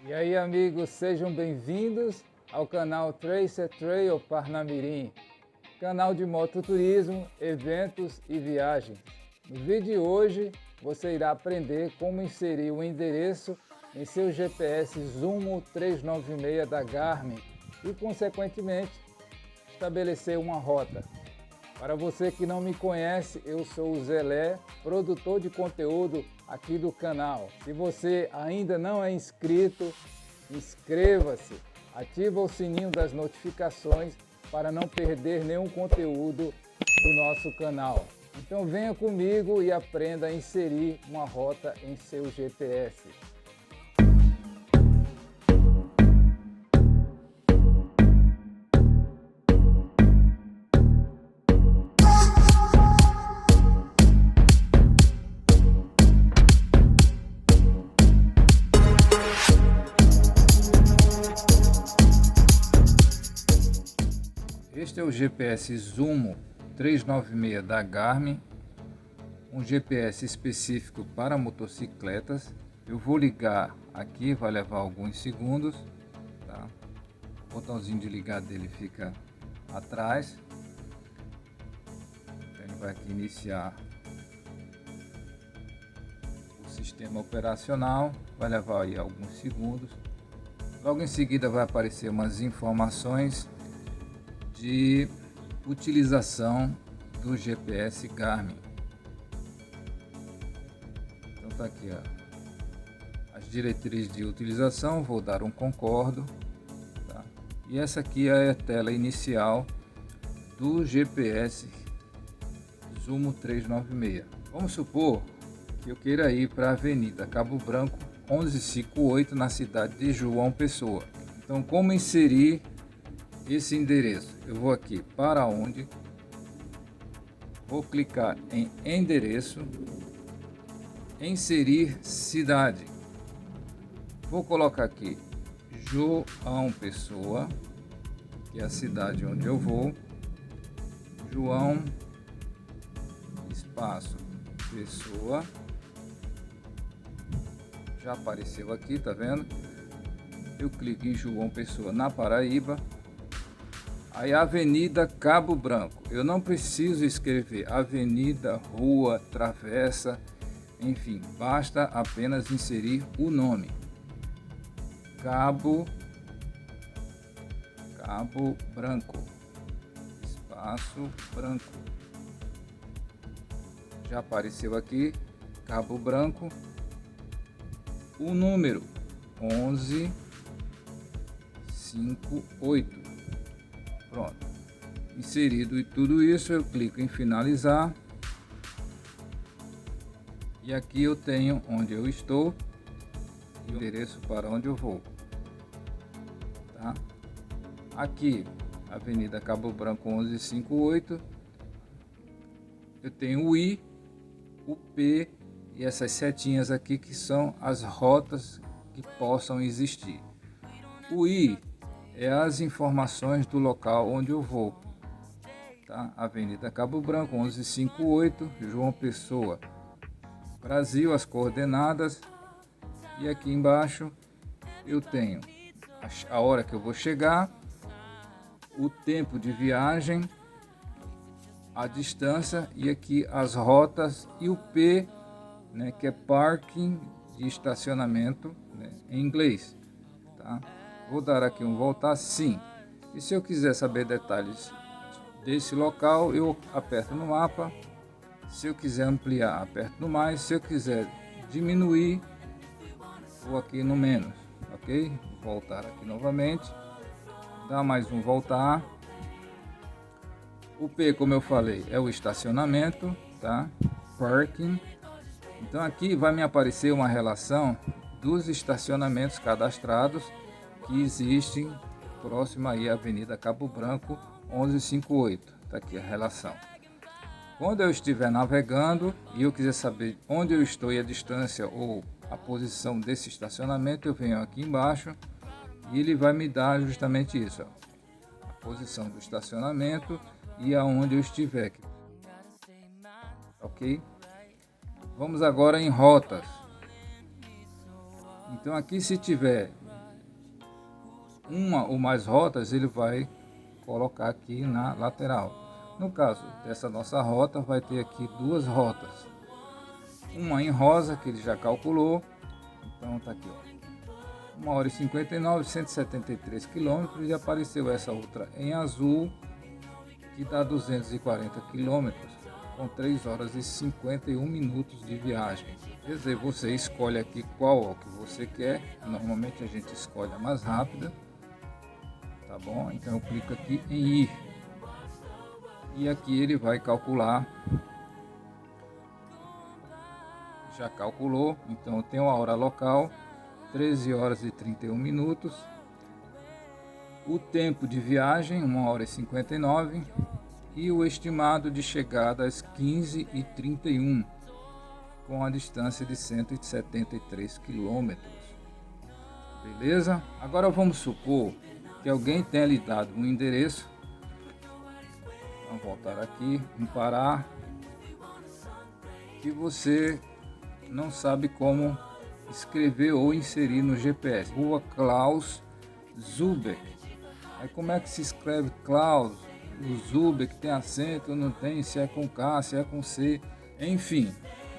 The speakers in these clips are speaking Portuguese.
E aí, amigos, sejam bem-vindos ao canal Tracer Trail Parnamirim, canal de mototurismo, eventos e viagens. No vídeo de hoje, você irá aprender como inserir o endereço em seu GPS Zumo 396 da Garmin e, consequentemente, estabelecer uma rota. Para você que não me conhece, eu sou o Zelé, produtor de conteúdo aqui do canal. Se você ainda não é inscrito, inscreva-se, ativa o sininho das notificações para não perder nenhum conteúdo do nosso canal. Então venha comigo e aprenda a inserir uma rota em seu GPS. Este é o GPS Zumo 396 da Garmin, um GPS específico para motocicletas. Eu vou ligar aqui, vai levar alguns segundos, tá? O botãozinho de ligar dele fica atrás. Então ele vai aqui iniciar o sistema operacional, vai levar aí alguns segundos. Logo em seguida vai aparecer umas informações de utilização do GPS Garmin. Então tá aqui, ó, as diretrizes de utilização. Vou dar um concordo, tá? E essa aqui é a tela inicial do GPS Zumo 396. Vamos supor que eu queira ir para a Avenida Cabo Branco 1158 na cidade de João Pessoa. Então, como inserir esse endereço? Eu vou aqui para onde, vou clicar em endereço, inserir cidade, vou colocar aqui João Pessoa, que é a cidade onde eu vou. João espaço Pessoa, já apareceu aqui, tá vendo? Eu clico em João Pessoa, na Paraíba. Aí Avenida Cabo Branco, eu não preciso escrever avenida, rua, travessa, enfim, basta apenas inserir o nome. Cabo Branco, espaço Branco. Já apareceu aqui, Cabo Branco, o número 1158. Pronto, inserido e tudo isso, eu clico em finalizar. E aqui eu tenho onde eu estou e o endereço para onde eu vou, tá? Aqui, Avenida Cabo Branco 1158, eu tenho o I, o P e essas setinhas aqui que são as rotas que possam existir. O I é as informações do local onde eu vou, tá? Avenida Cabo Branco 1158, João Pessoa, Brasil, as coordenadas. E aqui embaixo eu tenho a hora que eu vou chegar, o tempo de viagem, a distância e aqui as rotas e o P, né, que é parking, de estacionamento, né, em inglês, tá? Vou dar aqui um voltar sim. E se eu quiser saber detalhes desse local, eu aperto no mapa. Se eu quiser ampliar, aperto no mais. Se eu quiser diminuir, vou aqui no menos, ok? Voltar aqui novamente, dá mais um voltar. O P, como eu falei, é o estacionamento, tá? Parking. Então aqui vai me aparecer uma relação dos estacionamentos cadastrados que existem próximo aí à Avenida Cabo Branco 1158. Tá aqui a relação. Quando eu estiver navegando e eu quiser saber onde eu estou e a distância ou a posição desse estacionamento, eu venho aqui embaixo e ele vai me dar justamente isso, ó, a posição do estacionamento e aonde eu estiver, ok? Vamos agora em rotas. Então aqui, se tiver uma ou mais rotas, ele vai colocar aqui na lateral. No caso dessa nossa rota, vai ter aqui duas rotas. Uma em rosa, que ele já calculou. Então tá aqui, ó. 1h59, 173 km, e apareceu essa outra em azul, que dá 240 km, com 3 horas e 51 minutos de viagem. Quer dizer, você escolhe aqui qual que você quer. Normalmente a gente escolhe a mais rápida, tá bom? Então eu clico aqui em ir, e aqui ele vai calcular. Já calculou, então eu tenho a hora local, 13 horas e 31 minutos. O tempo de viagem, 1h59. E o estimado de chegada às 15h31, com a distância de 173 km. Beleza? Agora vamos supor que alguém tenha lhe dado um endereço. Vamos voltar aqui, em Pará, que você não sabe como escrever ou inserir no GPS. Rua Klaus Zubeck. Aí como é que se escreve Klaus? O Zubeck tem acento, não tem, se é com K, se é com C, enfim.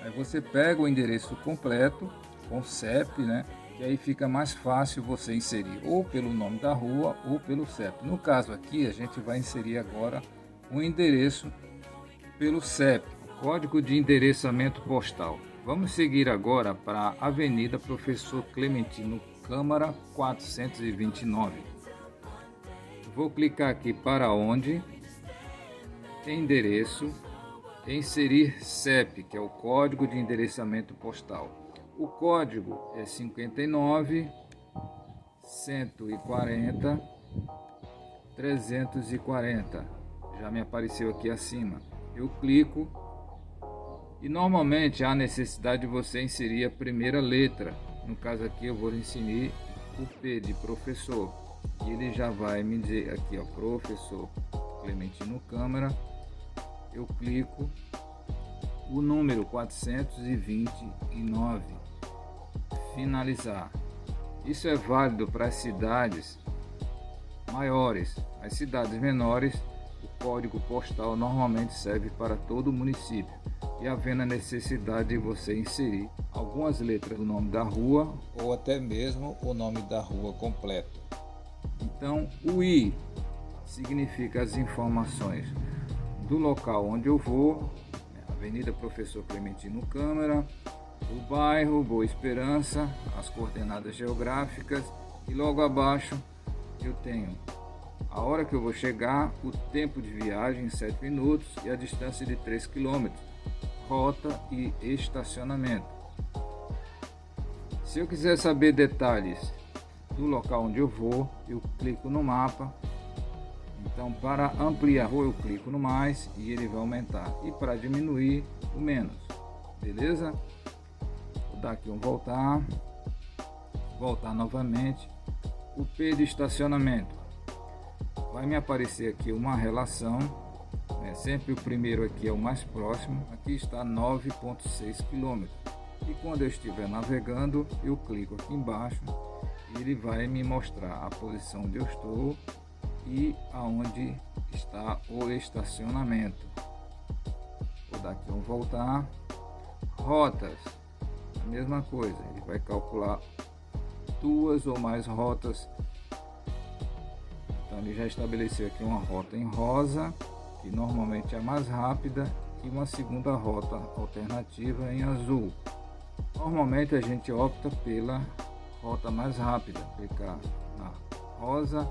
Aí você pega o endereço completo, com CEP, né? Que aí fica mais fácil você inserir ou pelo nome da rua ou pelo CEP. No caso aqui, a gente vai inserir agora o endereço pelo CEP, Código de Endereçamento Postal. Vamos seguir agora para a Avenida Professor Clementino Câmara 429. Vou clicar aqui para onde, endereço, inserir CEP, que é o Código de Endereçamento Postal. O código é 59 140 340. Já me apareceu aqui acima. Eu clico. E normalmente há necessidade de você inserir a primeira letra. No caso aqui eu vou inserir o P de professor. E ele já vai me dizer aqui, ó, Professor Clementino Câmara. Eu clico o número 429. Finalizar. Isso é válido para as cidades maiores. As cidades menores, o código postal normalmente serve para todo o município. E havendo a necessidade de você inserir algumas letras do nome da rua ou até mesmo o nome da rua completo. Então, o I significa as informações do local onde eu vou, Avenida Professor Clementino Câmara, o bairro Boa Esperança, as coordenadas geográficas, e logo abaixo eu tenho a hora que eu vou chegar, o tempo de viagem 7 minutos e a distância de 3 km. Rota e estacionamento. Se eu quiser saber detalhes do local onde eu vou, eu clico no mapa. Então, para ampliar eu clico no mais e ele vai aumentar, e para diminuir o menos. Beleza? Vou dar aqui um voltar novamente. O P de estacionamento vai me aparecer aqui uma relação. Sempre o primeiro aqui é o mais próximo. Aqui está 9,6 km. E quando eu estiver navegando, eu clico aqui embaixo e ele vai me mostrar a posição onde eu estou e aonde está o estacionamento. Vou dar aqui um voltar. Rotas, a mesma coisa. Ele vai calcular duas ou mais rotas. Então ele já estabeleceu aqui uma rota em rosa, que normalmente é a mais rápida, e uma segunda rota alternativa em azul. Normalmente a gente opta pela rota mais rápida, clicar na rosa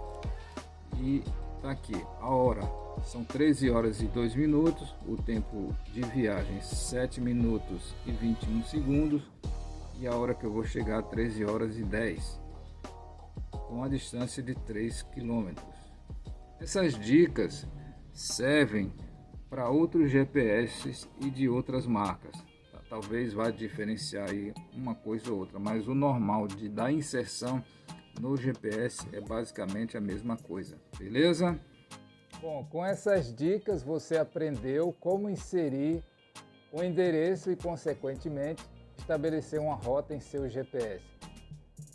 e tá aqui a hora. São 13 horas e 2 minutos, o tempo de viagem 7 minutos e 21 segundos e a hora que eu vou chegar 13 horas e 10, com a distância de 3 km. Essas dicas servem para outros GPS e de outras marcas. Talvez vá diferenciar aí uma coisa ou outra, mas o normal da inserção no GPS é basicamente a mesma coisa, beleza? Bom, com essas dicas você aprendeu como inserir o endereço e, consequentemente, estabelecer uma rota em seu GPS.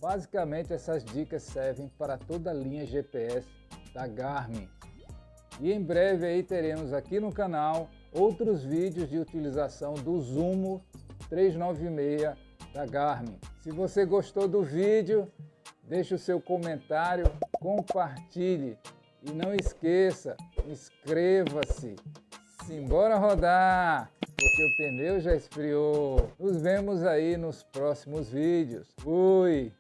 Basicamente essas dicas servem para toda a linha GPS da Garmin. E em breve aí teremos aqui no canal outros vídeos de utilização do Zumo 396 da Garmin. Se você gostou do vídeo, deixe o seu comentário, compartilhe e não esqueça, inscreva-se. Simbora rodar, porque o pneu já esfriou. Nos vemos aí nos próximos vídeos. Fui!